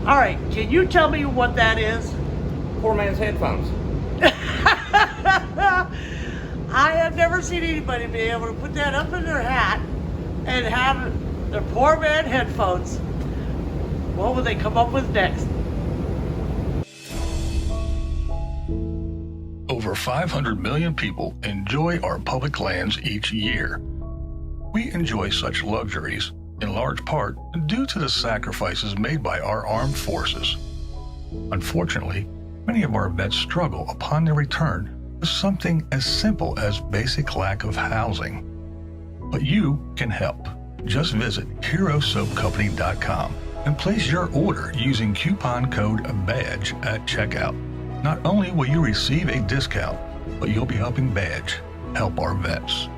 All right, can you tell me what that is? Poor man's headphones. I have never seen anybody be able to put that up in their hat and have their poor man headphones. What will they come up with next? Over 500 million people enjoy our public lands each year. We enjoy such luxuries, in large part, due to the sacrifices made by our armed forces. Unfortunately, many of our vets struggle upon their return with something as simple as basic lack of housing. But you can help. Just visit HeroSoapCompany.com and place your order using coupon code BADGE at checkout. Not only will you receive a discount, but you'll be helping Badge help our vets.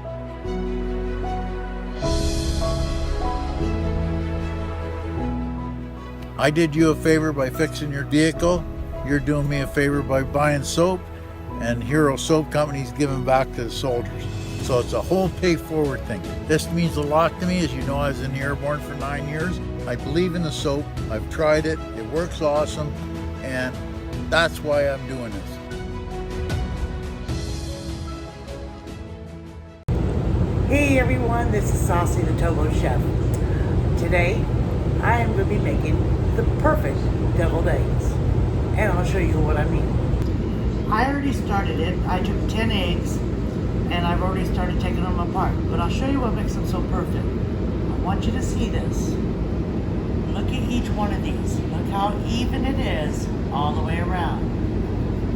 I did you a favor by fixing your vehicle. You're doing me a favor by buying soap, and Hero Soap Company's giving back to the soldiers. So it's a whole pay forward thing. This means a lot to me. As you know, I was in the airborne for 9 years. I believe in the soap. I've tried it. It works awesome. And that's why I'm doing this. Hey everyone, this is Saucy the Towboat Chef. Today, I am going to be making the perfect deviled eggs. And I'll show you what I mean. I already started it. I took 10 eggs and I've already started taking them apart. But I'll show you what makes them so perfect. I want you to see this. Look at each one of these. Look how even it is all the way around.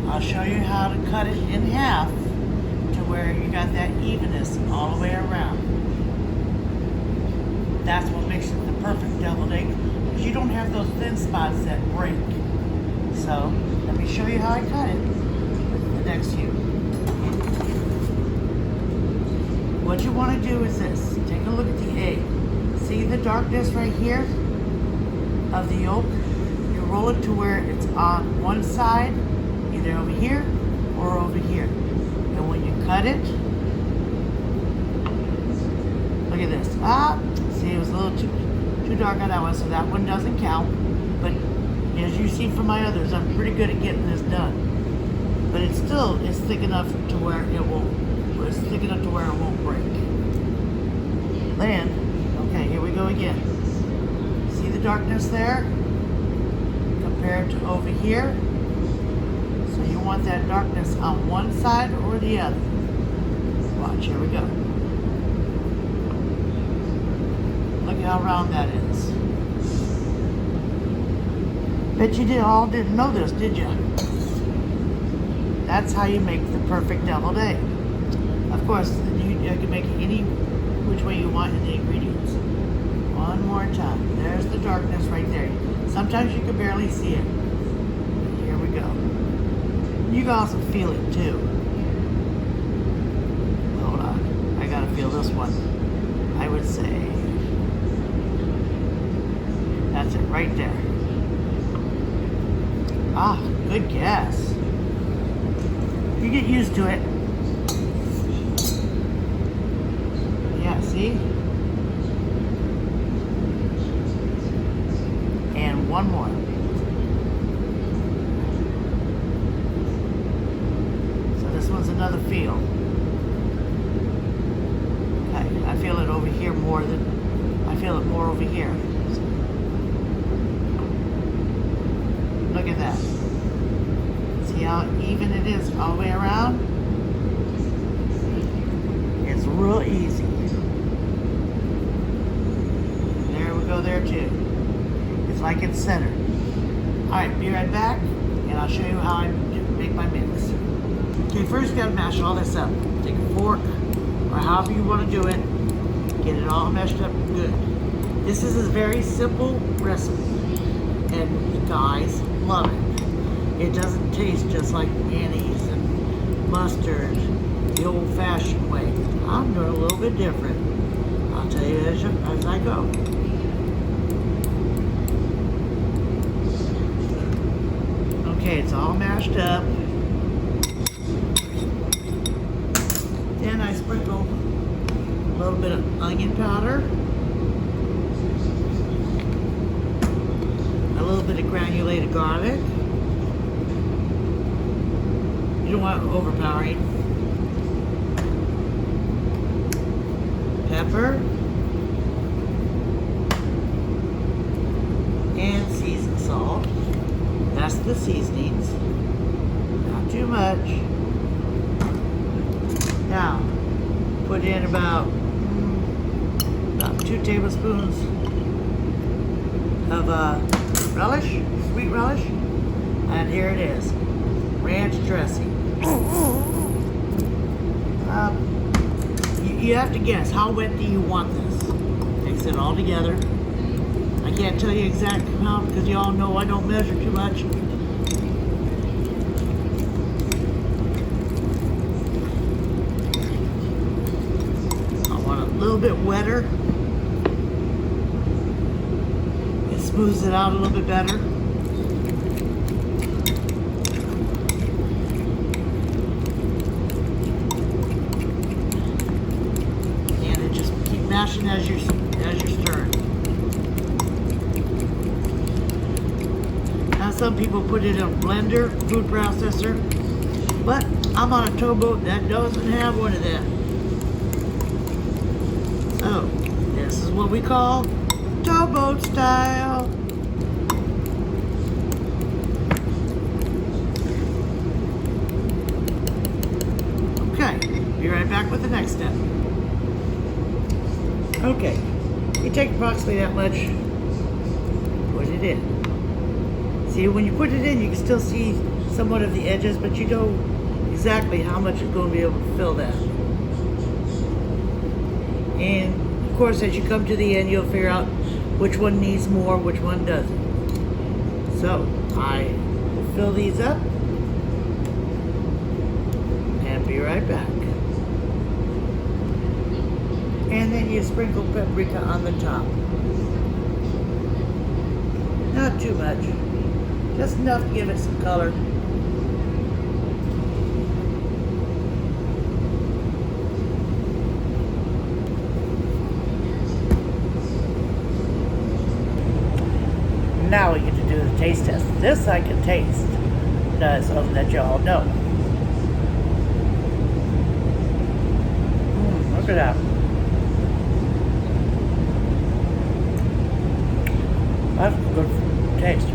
I'll show you how to cut it in half to where you got that evenness all the way around. That's what makes it the perfect deviled egg, because you don't have those thin spots that break. So let me show you how I cut it with the next few. What you want to do is this. Take a look at the egg. See the darkness right here of the yolk? Roll it to where it's on one side, either over here or over here. And when you cut it, look at this. See, it was a little too dark on that one, so that one doesn't count. But as you see from my others, I'm pretty good at getting this done. But it's still thick enough to where it won't. It's thick enough to where it won't break. Then, okay, here we go again. See the darkness there? Compared to over here. So you want that darkness on one side or the other. Watch, here we go. Look how round that is. Bet you didn't know this, did you? That's how you make the perfect deviled egg. Of course, you can make it any which way you want in the ingredients. One more time. There's the darkness right there. Sometimes you can barely see it. Here we go. You can also feel it too. Hold on. I gotta feel this one. I would say that's it right there. Ah, good guess. You get used to it. Yeah, see? One more. So this one's another feel. Okay, I feel it over here more than, I feel it more over here. Look at that. See how even it is all the way around? It's real easy. There we go there too. Like it's centered. Alright, be right back and I'll show you how I make my mix. Okay, first you gotta mash all this up. Take a fork or however you want to do it. Get it all meshed up good. This is a very simple recipe and the guys love it. It doesn't taste just like mayonnaise and mustard the old-fashioned way. I'm doing a little bit different. I'll tell you as I go. Okay, it's all mashed up. Then I sprinkle a little bit of onion powder, a little little bit of granulated garlic. You don't want overpowering. Pepper. And seasoned salt. That's the seasonings. Not too much. Now, put in about 2 tablespoons of relish, sweet relish. And here it is, ranch dressing. You have to guess, how wet do you want this? Mix it all together. I can't tell you exact amount because you all know I don't measure too much. I want it a little bit wetter. It smooths it out a little bit better. And then just keep mashing as you're stirring. Some people put it in a blender, food processor, but I'm on a towboat that doesn't have one of that. So, this is what we call towboat style. Okay, be right back with the next step. Okay, you take approximately that much, put it in. See, when you put it in, you can still see somewhat of the edges, but you know exactly how much is going to be able to fill that. And, of course, as you come to the end, you'll figure out which one needs more, which one doesn't. So, I will fill these up and be right back. And then you sprinkle paprika on the top. Not too much. Just enough to give it some color. Now we get to do the taste test. This I can taste, so that y'all know. Look at that. That's a good taste.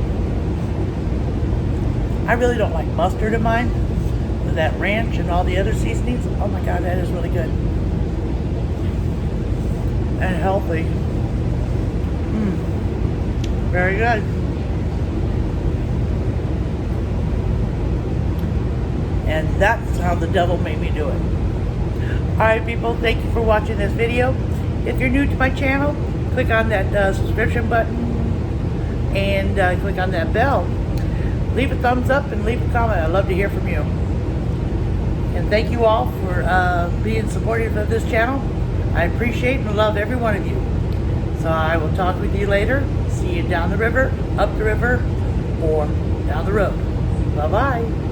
I really don't like mustard in mine, but that ranch and all the other seasonings, oh my God, that is really good. And healthy. Very good. And that's how the devil made me do it. Alright people, thank you for watching this video. If you're new to my channel, click on that subscription button and click on that bell. Leave a thumbs up and leave a comment. I'd love to hear from you. And thank you all for being supportive of this channel. I appreciate and love every one of you. So I will talk with you later. See you down the river, up the river, or down the road. Bye-bye.